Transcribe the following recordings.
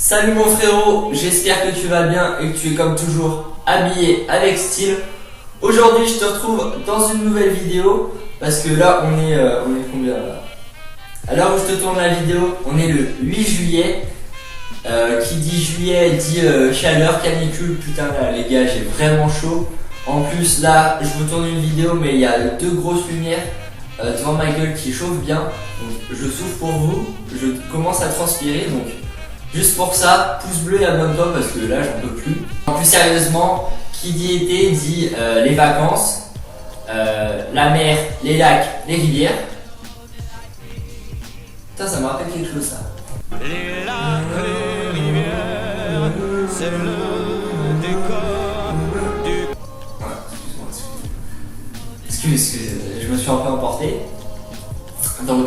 Salut mon frérot, j'espère que tu vas bien et que tu es comme toujours habillé avec style. Aujourd'hui je te retrouve dans une nouvelle vidéo parce que là on est combien là? À l'heure où je te tourne la vidéo, on est le 8 juillet. Qui dit juillet dit chaleur, canicule. Putain là les gars, j'ai vraiment chaud. En plus là je vous tourne une vidéo mais il y a deux grosses lumières devant ma gueule qui chauffent bien. Donc je souffre pour vous, je commence à transpirer, donc juste pour ça, pouce bleu et abonne-toi parce que là j'en peux plus. En plus sérieusement, qui dit été dit les vacances, la mer, les lacs, les rivières. Putain, ça me rappelle quelque chose ça. Les lacs, les rivières, c'est le décor du... Excuse, je me suis un peu emporté. Donc,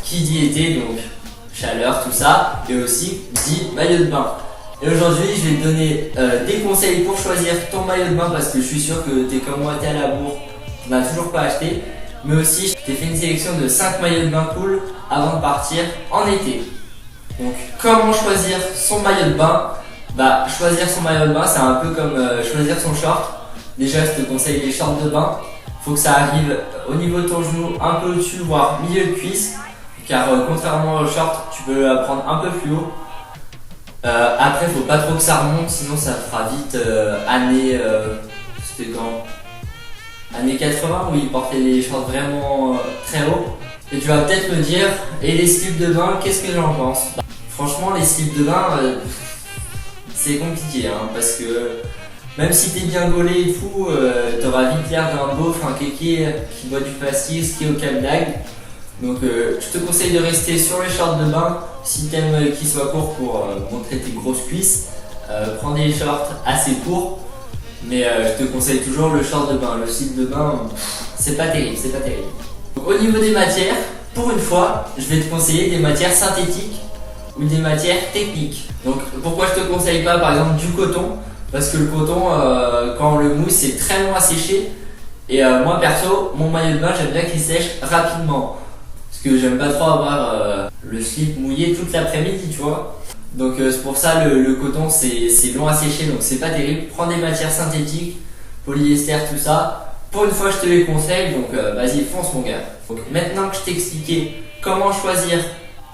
qui dit été, donc chaleur, tout ça, et aussi dit maillot de bain. Et aujourd'hui, je vais te donner des conseils pour choisir ton maillot de bain parce que je suis sûr que t'es comme moi, t'es à la bourre, tu n'as toujours pas acheté. Mais aussi, je t'ai fait une sélection de 5 maillots de bain cool avant de partir en été. Donc, comment choisir son maillot de bain? Bah, choisir son maillot de bain, c'est un peu comme choisir son short. Déjà, je te conseille les shorts de bain. Faut que ça arrive au niveau de ton genou, un peu au-dessus, voire milieu de cuisse. Car contrairement au short, tu peux la prendre un peu plus haut. Après, faut pas trop que ça remonte, sinon ça fera vite année. C'était quand? Années 80 où ils portaient les shorts vraiment très hauts. Et tu vas peut-être me dire, et les slips de bain, qu'est-ce que j'en pense? Bah, franchement, les slips de bain, c'est compliqué hein, parce que même si t'es bien gaulé et tout, t'auras vite l'air d'un beauf, un kéké qui boit du pastis, qui est au Cap d'Agde. Donc je te conseille de rester sur les shorts de bain si t'aimes qu'ils soient courts pour montrer tes grosses cuisses. Prends des shorts assez courts, mais je te conseille toujours le short de bain. Le slip de bain, c'est pas terrible, c'est pas terrible. Donc, au niveau des matières, pour une fois, je vais te conseiller des matières synthétiques ou des matières techniques. Donc pourquoi je te conseille pas par exemple du coton? Parce que le coton, quand on le mousse, c'est très long à sécher. Et moi perso, mon maillot de bain, j'aime bien qu'il sèche rapidement. Parce que j'aime pas trop avoir le slip mouillé toute l'après-midi, tu vois. Donc c'est pour ça le coton c'est long à sécher, donc c'est pas terrible. Prends des matières synthétiques, polyester, tout ça. Pour une fois je te les conseille, donc vas-y fonce mon gars. Donc maintenant que je t'ai expliqué comment choisir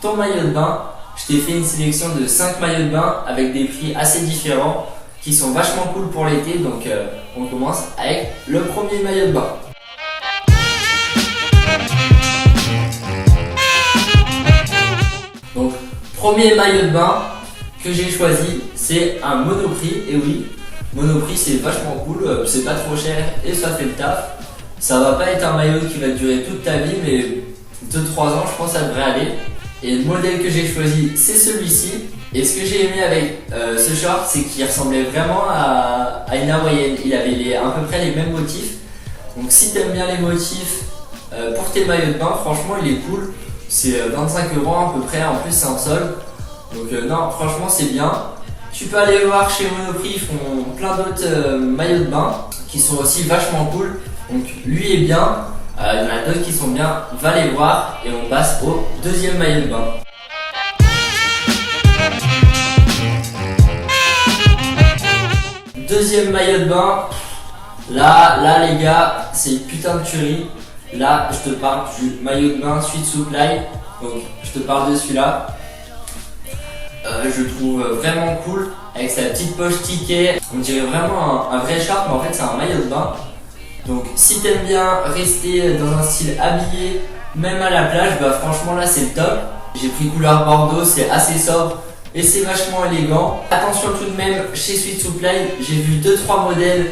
ton maillot de bain, je t'ai fait une sélection de 5 maillots de bain avec des prix assez différents qui sont vachement cool pour l'été. Donc on commence avec le premier maillot de bain. Donc, premier maillot de bain que j'ai choisi, c'est un Monoprix. Et oui, Monoprix c'est vachement cool, c'est pas trop cher et ça fait le taf. Ça va pas être un maillot qui va durer toute ta vie, mais 2-3 ans, je pense que ça devrait aller. Et le modèle que j'ai choisi, c'est celui-ci. Et ce que j'ai aimé avec ce short, c'est qu'il ressemblait vraiment à une hawaïenne. Il avait à peu près les mêmes motifs. Donc, si t'aimes bien les motifs pour tes maillots de bain, franchement, il est cool. C'est 25 € à peu près, en plus c'est en solde. Donc non, franchement c'est bien. Tu peux aller voir chez Monoprix, ils font plein d'autres maillots de bain qui sont aussi vachement cool. Donc lui est bien, il y en a d'autres qui sont bien, va les voir. Et on passe au deuxième maillot de bain. Deuxième maillot de bain, là les gars, c'est une putain de tuerie. Là, je te parle du maillot de bain Sweat Supply. Donc, je te parle de celui-là. Je trouve vraiment cool avec sa petite poche ticket. On dirait vraiment un vrai short, mais en fait, c'est un maillot de bain. Donc, si t'aimes bien rester dans un style habillé, même à la plage, bah franchement, là, c'est le top. J'ai pris couleur bordeaux, c'est assez sobre et c'est vachement élégant. Attention tout de même, chez Sweat Supply, j'ai vu 2-3 modèles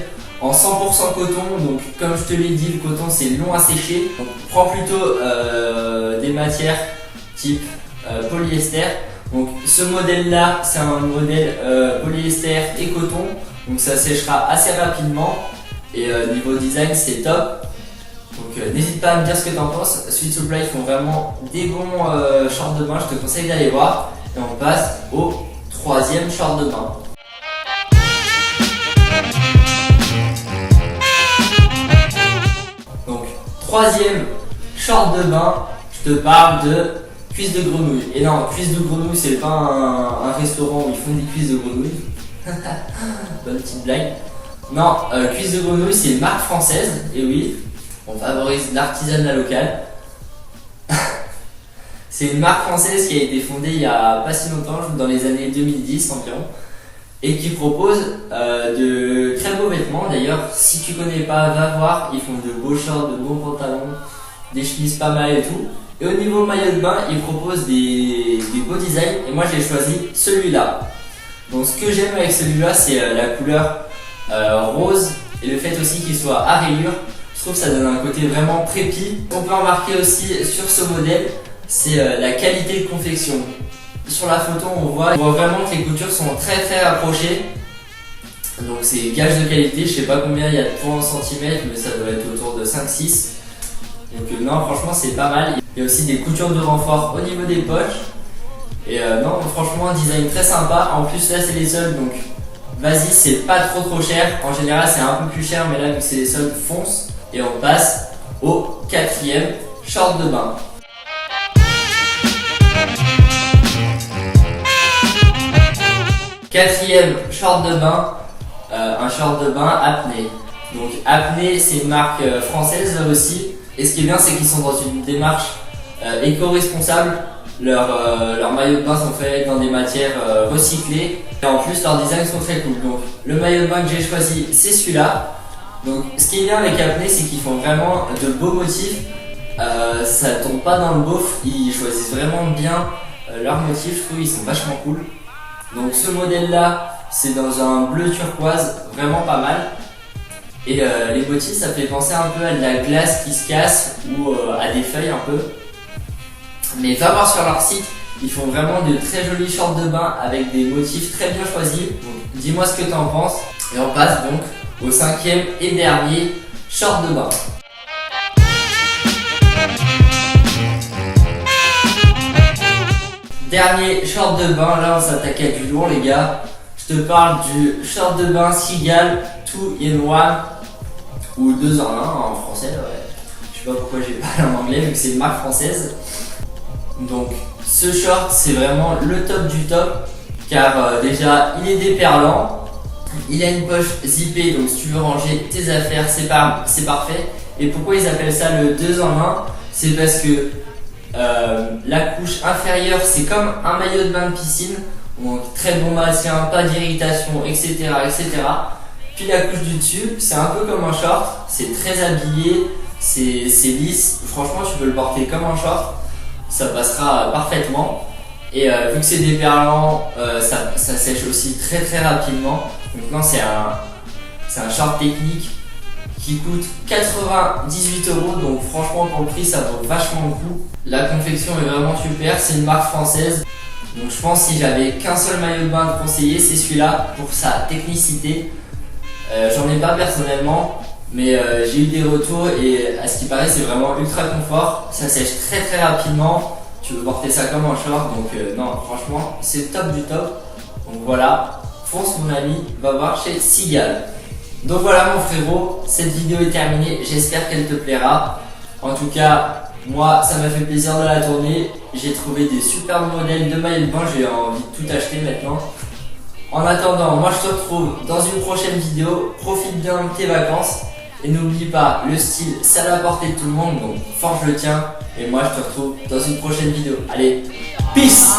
en 100% coton, donc comme je te l'ai dit, le coton c'est long à sécher. Donc prends plutôt des matières type polyester. Donc ce modèle là, c'est un modèle polyester et coton, donc ça séchera assez rapidement. Et niveau design c'est top. Donc n'hésite pas à me dire ce que tu en penses. Sweat Supply font vraiment des bons shorts de bain, je te conseille d'aller voir. Et on passe au troisième short de bain. Troisième short de bain, je te parle de cuisses de grenouille. Et non, cuisses de grenouille, c'est pas un restaurant où ils font des cuisses de grenouille. Bonne petite blague. Non, cuisses de grenouille, c'est une marque française. Et oui, on favorise l'artisanat local. C'est une marque française qui a été fondée il y a pas si longtemps, dans les années 2010 environ, et qui propose de très beaux vêtements. D'ailleurs, si tu connais pas, va voir, ils font de beaux shorts, de beaux pantalons, des chemises pas mal et tout. Et au niveau maillot de bain, ils proposent des beaux designs, et moi j'ai choisi celui-là. Donc ce que j'aime avec celui-là, c'est la couleur rose, et le fait aussi qu'il soit à rayures. Je trouve que ça donne un côté vraiment prépi. On peut remarquer aussi sur ce modèle, c'est la qualité de confection. Sur la photo, on voit vraiment que les coutures sont très rapprochées. Donc c'est gage de qualité. Je sais pas combien il y a de points en centimètres, mais ça doit être autour de 5-6. Donc non, franchement c'est pas mal. Il y a aussi des coutures de renfort au niveau des poches. Et non, franchement un design très sympa. En plus là c'est les soldes, donc vas-y, c'est pas trop cher. En général c'est un peu plus cher, mais là vu que c'est les soldes, fonce. Et on passe au 4e short de bain. Quatrième short de bain, un short de bain apnée. Donc apnée, c'est une marque française là aussi. Et ce qui est bien, c'est qu'ils sont dans une démarche éco-responsable. Leurs maillots de bain sont faits dans des matières recyclées. Et en plus, leurs designs sont très cool. Donc le maillot de bain que j'ai choisi, c'est celui-là. Donc ce qui est bien avec apnée, c'est qu'ils font vraiment de beaux motifs. Ça tombe pas dans le beauf, ils choisissent vraiment bien leurs motifs. Je trouve ils sont vachement cool. Donc ce modèle là, c'est dans un bleu turquoise, vraiment pas mal. Et les motifs, ça fait penser un peu à de la glace qui se casse ou à des feuilles un peu. Mais va voir sur leur site, ils font vraiment de très jolis shorts de bain avec des motifs très bien choisis. Donc dis-moi ce que tu en penses. Et on passe donc au 5e et dernier short de bain. Dernier short de bain, là on s'attaque à du lourd les gars. Je te parle du short de bain Seagal 2-in-1 ou 2 en 1 en français. Ouais. Je sais pas pourquoi j'ai parlé en anglais vu que c'est une marque française. Donc ce short c'est vraiment le top du top car déjà il est déperlant, il a une poche zippée donc si tu veux ranger tes affaires c'est parfait. Et pourquoi ils appellent ça le 2 en 1? C'est parce que la couche inférieure c'est comme un maillot de bain de piscine, donc très bon maintien, pas d'irritation, etc. Puis la couche du dessus c'est un peu comme un short, c'est très habillé, c'est lisse, franchement tu peux le porter comme un short, ça passera parfaitement. Et vu que c'est déperlant, ça sèche aussi très rapidement. Donc non, c'est un short technique qui coûte 98 €, donc franchement pour le prix ça vaut vachement le coup. La confection est vraiment super, c'est une marque française. Donc je pense que si j'avais qu'un seul maillot de bain à conseiller, c'est celui-là pour sa technicité. J'en ai pas personnellement, mais j'ai eu des retours et à ce qui paraît c'est vraiment ultra confort. Ça sèche très rapidement, tu peux porter ça comme un short, donc non franchement c'est top du top. Donc voilà, fonce mon ami, va voir chez Seagal. Donc voilà mon frérot, cette vidéo est terminée, j'espère qu'elle te plaira. En tout cas, moi ça m'a fait plaisir de la tourner, j'ai trouvé des super modèles de maillots de bain, j'ai envie de tout acheter maintenant. En attendant, moi je te retrouve dans une prochaine vidéo, profite bien de tes vacances et n'oublie pas, le style c'est à la portée de tout le monde, donc forge le tien. Et moi je te retrouve dans une prochaine vidéo. Allez, peace!